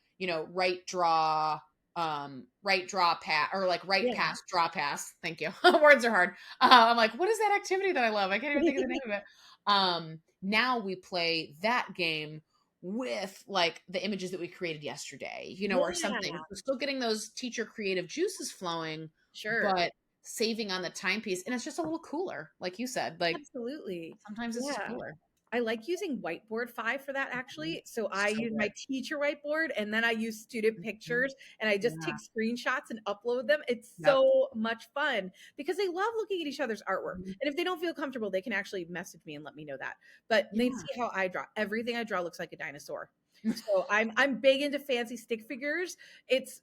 write draw pass, or like write Yeah. pass draw pass, thank you. Words are hard. I'm like, what is that activity that I love? I can't even think of the name of it. Now we play that game with like the images that we created yesterday, or something. Yeah. We're still getting those teacher creative juices flowing, Sure. but saving on the timepiece, and it's just a little cooler, like you said. Like, Absolutely. sometimes it's just Yeah. cooler. I like using Whiteboard 5 for that Mhm. actually. So I So use my good. teacher whiteboard and then I use student Mhm. pictures and I just Yeah. take screenshots and upload them. It's Yep. so much fun because they love looking at each other's artwork. Mhm. And if they don't feel comfortable, they can actually message me and let me know that. But they Yeah. see how I draw. Everything I draw looks like a dinosaur. So I'm big into fancy stick figures. It's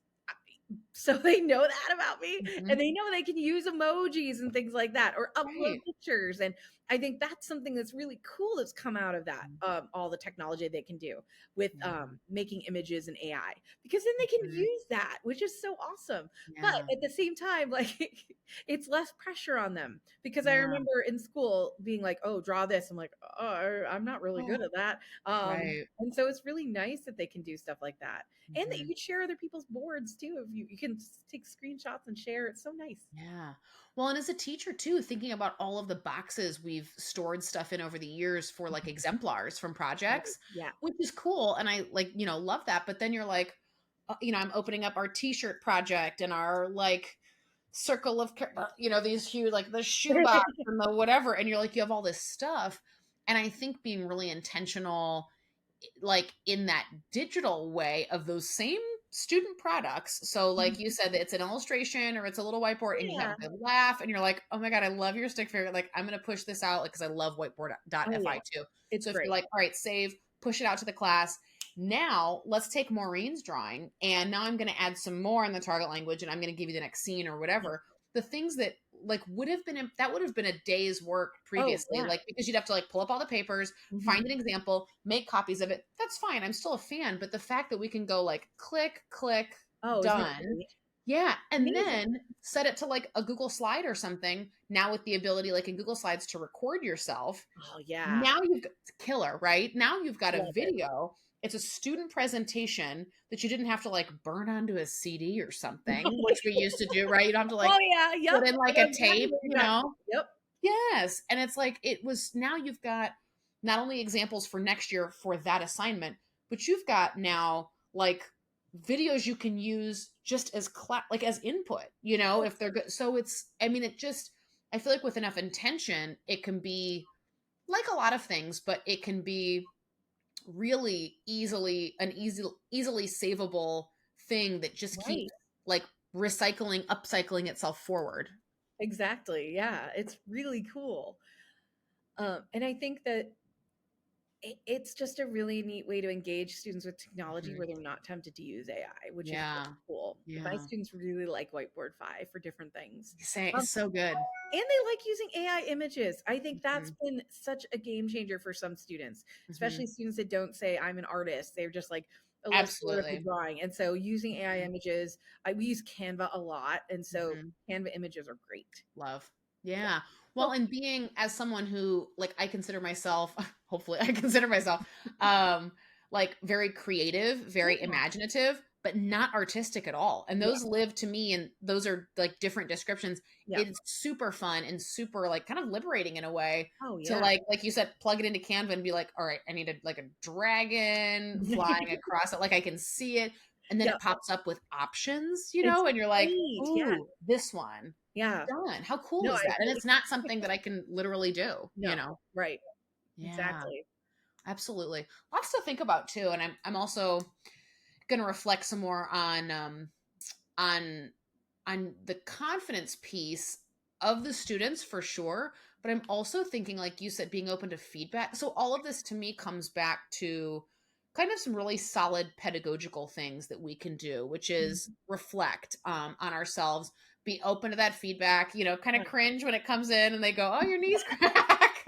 so they know that about me and Mhm. they know they can use emojis and things like that or upload Right. pictures. And I think that's something that's really cool that's come out of that, all the technology they can do with Yeah. making images and AI, because then they can Mhm. use that, which is so awesome. But Yeah. at the same time, like it's less pressure on them because I Yeah. remember in school being like, oh, draw this. I'm like, oh, I'm not really Oh, good at that. right. And so it's really nice that they can do stuff like that and that you Mhm. can share other people's boards too. If you can take screenshots and share. It's so nice. Yeah. Well, and as a teacher too, thinking about all of the boxes we've stored stuff in over the years for like exemplars from Right. projects, Yeah. which is cool. And I like, love that. But then you're like, I'm opening up our t-shirt project and our like circle of, these huge, like the shoebox and the whatever. And you're like, you have all this stuff. And I think being really intentional, like in that digital way of those same student products. So like you said, it's an illustration or it's a little whiteboard and you have Yeah. a good laugh and you're like, oh my God, I love your stick figure. Like, I'm going to push this out, like, cause I love Oh yeah. whiteboard.fi too. It's So if you're great. like, all right, save, push it out to the class. Now let's take Maureen's drawing and now I'm going to add some more in the target language and I'm going to give you the next scene or Yeah. whatever. The things that like would have been a day's work Oh previously, yeah. like, because you'd have to like pull up all the papers, Hmm. find an example, make copies of it. That's fine. I'm still a fan. But the fact that we can go like click, click, Oh, isn't it done. great? Yeah. And Amazing. then set it to like a Google slide or something. Now with the ability, like in Google Slides, to record yourself. Oh yeah. Now you've got killer, right? Now you've got a Love it. video. It's a student presentation that you didn't have to like burn onto a CD or something, which we used to do, right? You don't have to like Oh yeah. Yep. put in I like know a exactly tape, what you're talking about. Yep. Yes. And it's like it was, now you've got not only examples for next year for that assignment, but you've got now like videos you can use just as like as input, if they're good. So it's, I mean, it just, I feel like with enough intention, it can be like a lot of things, but it can be really easily savable thing that just keeps Right. like recycling, upcycling itself forward. Exactly. Yeah. It's really cool. And I think that it's just a really neat way to engage students with technology Mhm. where they're not tempted to use AI, which is Yeah. really cool. My Yeah. students really like Whiteboard 5 for different things. Say Um, it's so good. and they like using AI images. I think that's Mhm, been such a game changer for some students, mhm. especially students that don't say I'm an artist. They're just like, illustrative Absolutely. drawing. And so using AI images, we use Canva a lot. And so Mhm. Canva images are great. Love. Yeah. Yeah. Well, So, and being as someone who like I consider myself, hopefully I consider myself um like very creative, very yeah. imaginative, but not artistic at all. And Yeah. those live to me and those are like different descriptions. Yeah. It's super fun and super like kind of liberating in a way Oh, to yeah. like you said, plug it into Canva and be like, all right, I need a dragon flying across it. Like I can see it. And then Yeah. it pops up with options, It's and you're like, great. Yeah. ooh, this one Yeah. done. How cool No, is I that? And really it's not something that I can literally do, no. Right. Yeah, Exactly. absolutely. Lots to think about too. And I'm also gonna reflect some more on the confidence piece of the students for sure. But I'm also thinking, like you said, being open to feedback. So all of this to me comes back to kind of some really solid pedagogical things that we can do, which is Mhm. reflect on ourselves, be open to that feedback, kind of Yeah. cringe when it comes in and they go, oh, your knees crack.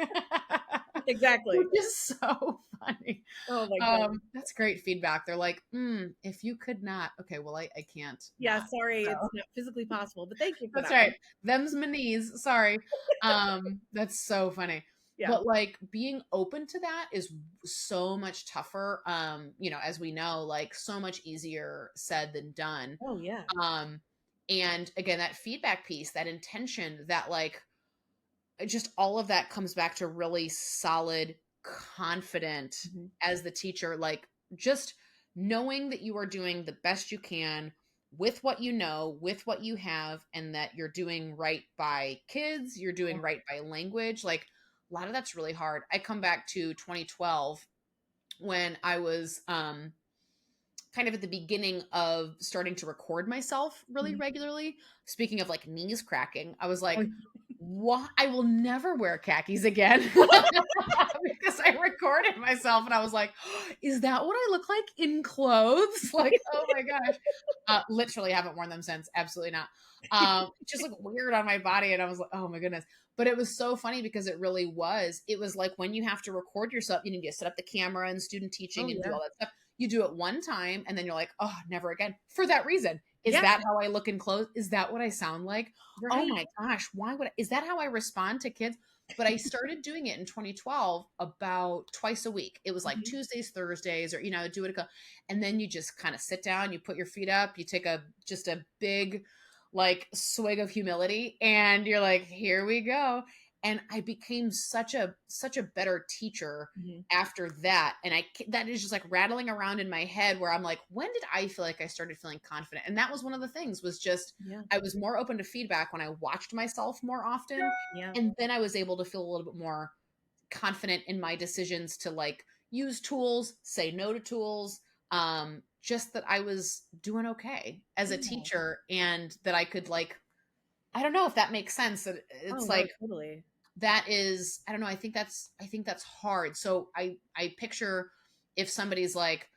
Exactly. Which is so funny. Oh my God. That's great feedback. They're like, if you could not, okay, well, I can't Yeah. not. Sorry, So it's not physically possible, but thank you for that's that one. right. Them's my knees. Sorry. That's so funny. Yeah. But like being open to that is so much tougher. As we know, like so much easier said than done. Oh yeah. Um, and again, that feedback piece, that intention, that like just all of that comes back to really solid, confident Mhm. as the teacher, like just knowing that you are doing the best you can with what you know, with what you have, and that you're doing right by kids, you're Yeah. doing right by language. Like a lot of that's really hard. I come back to 2012 when I was kind of at the beginning of starting to record myself really Mhm. regularly. Speaking of like knees cracking, I was Oh, like, what? I will never wear khakis again because I recorded myself and I was like, is that what I look like in clothes? Like, oh my gosh. Literally haven't worn them since. Absolutely not. Just look weird on my body. And I was like, oh my goodness. But it was so funny because it was like when you have to record yourself, you need to set up the camera and student oh teaching and do yeah. all that stuff. You do it one time and then you're like, oh, never again. For that reason. Is Yeah. that how I look in clothes? Is that what I sound like? Oh Right. my gosh, is that how I respond to kids? But I started doing it in 2012 about twice a week. It was like Mhm. Tuesdays, Thursdays, or do it. And then you just kind of sit down, you put your feet up, you take just a big like swig of humility, and you're like, here we go. And I became such a better teacher Mhm. after that. And that is just like rattling around in my head where I'm like, when did I feel like I started feeling confident? And that was one of the things, was just Yeah. I was more open to feedback when I watched myself more often. Yeah. And then I was able to feel a little bit more confident in my decisions to like use tools, say no to tools. Just that I was doing okay as a Yeah. teacher, and that I could like, I don't know if that makes sense. That Oh it's no, like totally. that is, I don't know, I think that's hard. So I picture if somebody's like,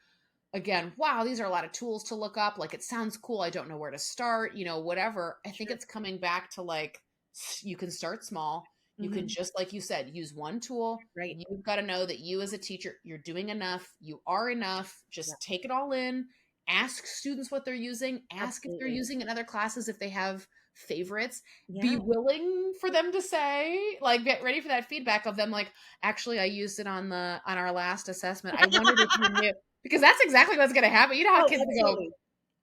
again, wow, these are a lot of tools to look up. Like, it sounds cool. I don't know where to start, whatever. I think Sure. it's coming back to like, you can start small. You can Mhm. just, like you said, use one tool. Right. You've got to know that you as a teacher, you're doing enough. You are enough. Yeah. Just take it all in. Ask students what they're using. Ask if they're Absolutely. using in other classes, if they have favorites. Yeah. Be willing for them to say, like, get ready for that feedback of them, like, actually, I used it on our last assessment. I wondered if you knew, because that's exactly what's going to happen. You know how Oh, kids go, absolutely.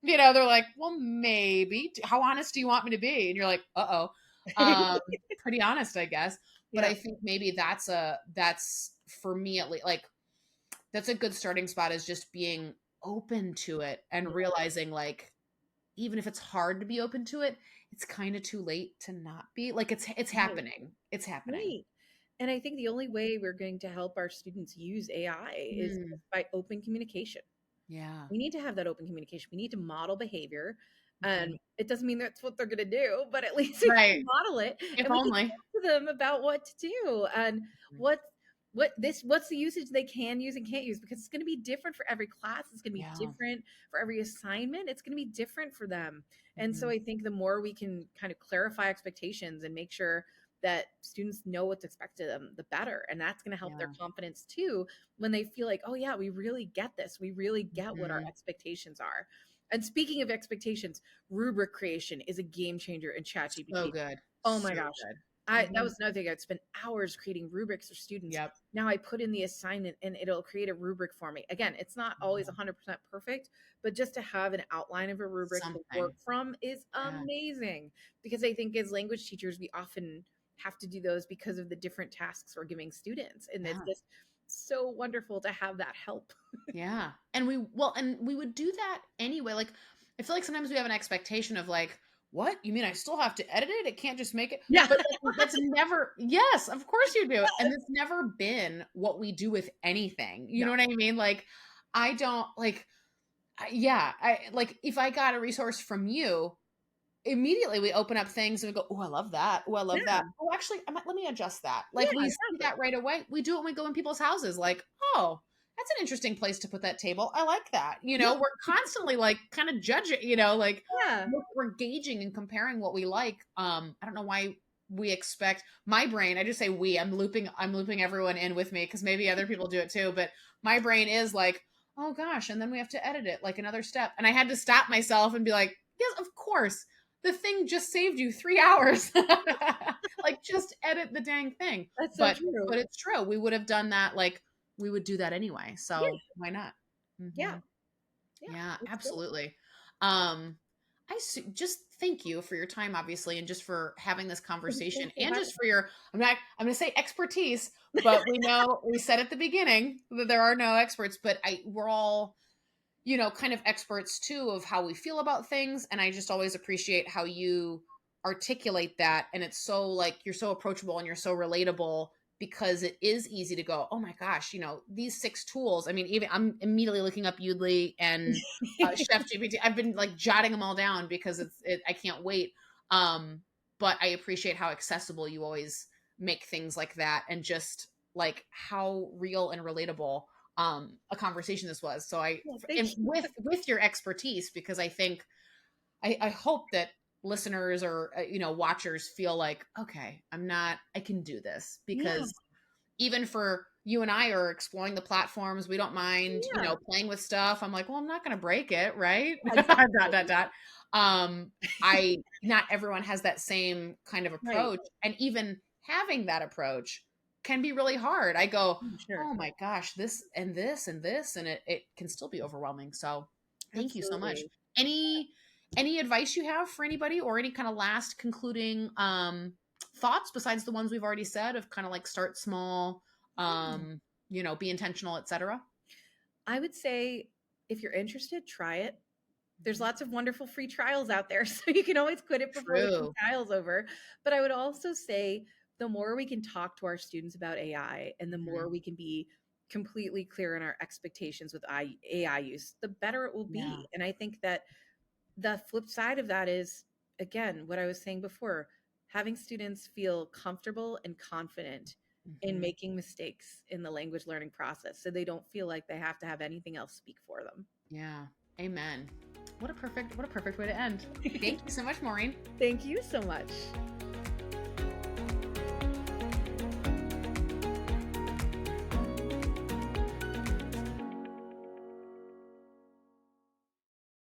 they're like, well, maybe. How honest do you want me to be? And you're like, pretty honest, I guess. But Yeah. I think maybe that's for me at least, like, that's a good starting spot, is just being open to it and Yeah. realizing, like, even if it's hard to be open to it, it's kind of too late to not be. Like, it's Right. happening. It's happening. Right. And I think the only way we're going to help our students use AI is Mm, by open communication. yeah. We need to have that open communication. We need to model behavior. Mhm. And it doesn't mean that's what they're going to do, but at least we Right. can model it If and we can only. talk to them about what to do and Mhm. what what's the usage they can use and can't use, because it's going to be different for every class. It's going to be Yeah. different for every assignment. It's going to be different for them. And so Mhm. I think the more we can kind of clarify expectations and make sure that students know what's expected of them, the better. And that's going to help their Yeah. confidence too, when they feel like, oh yeah, we really get this. We really get what our Mhm. expectations are. And speaking of expectations, rubric creation is a game changer in So ChatGPT. good. Oh my So gosh. good. That Mhm. was another thing. I'd spend hours creating rubrics for students. Yep. Now I put in the assignment and it'll create a rubric for me. Again, it's not always Yeah. 100% perfect, but just to have an outline of a rubric to work Something. from is Yeah. amazing. Because I think as language teachers, we often have to do those because of the different tasks we're giving students. And it's Yeah. just so wonderful to have that help. Yeah. And we would do that anyway. Like, I feel like sometimes we have an expectation of like, what? You mean I still have to edit it? It can't just make it. Yeah. But that's never, yes, of course you do. And it's never been what we do with anything. You No. know what I mean? Like, I don't like, yeah, I like if I got a resource from you, immediately we open up things and we go, oh, I love that. Oh, I love that. Yeah. Oh, actually, let me adjust that. Yeah, Like we see exactly. that right away. We do it when we go in people's houses. Like, oh, that's an interesting place to put that table. I like that. Yeah. We're constantly like kind of judging, like Yeah. we're gauging and comparing what we like. I don't know why we expect my brain. I just say we. I'm looping everyone in with me because maybe other people do it too. But my brain is like, oh gosh, and then we have to edit it like another step. And I had to stop myself and be like, yes, of course the thing just saved you 3 hours. Like just edit the dang thing. That's so But true. it's true. We would have done that. Like we would do that anyway. Yeah. So why not? Yeah. Hmm. Yeah. Yeah, It's good. absolutely. Just thank you for your time, obviously, and just for having this conversation Thanks for and having just for your, I'm going to say expertise, but we said at the beginning that there are no experts, but we're all, kind of experts too of how we feel about things. And I just always appreciate how you articulate that. And it's so like you're so approachable and you're so relatable because it is easy to go, oh my gosh, these 6 tools. I mean, even I'm immediately looking up Udly and Chef GPT. I've been like jotting them all down because I can't wait. But I appreciate how accessible you always make things like that and just like how real and relatable a conversation this was. So Yeah, and thank you. with your expertise, because I think I hope that listeners or watchers feel like, okay, I can do this, Yeah. because even for you and I are exploring the platforms, we don't mind Yeah. playing with stuff. I'm like, well, I'm not going to break it, right? Exactly. dot dot dot. I Not everyone has that same kind of Right. approach, and even having that approach can be really hard. I go, Sure. oh my gosh, this and this and this, and it can still be overwhelming. So thank you so much. Absolutely. Any advice you have for anybody, or any kind of last concluding thoughts besides the ones we've already said of kind of like start small, Yeah. be intentional, etc.? I would say if you're interested, try it. There's lots of wonderful free trials out there, so you can always quit it before the free True. trial's over. But I would also say the more we can talk to our students about AI and the more Mhm. we can be completely clear in our expectations with AI use, the better it will Yeah. be. And I think that the flip side of that is, again, what I was saying before, having students feel comfortable and confident in Mhm. making mistakes in the language learning process so they don't feel like they have to have anything else speak for them. Yeah. Amen. What a perfect way to end. Thank you so much, Maureen. Thank you so much.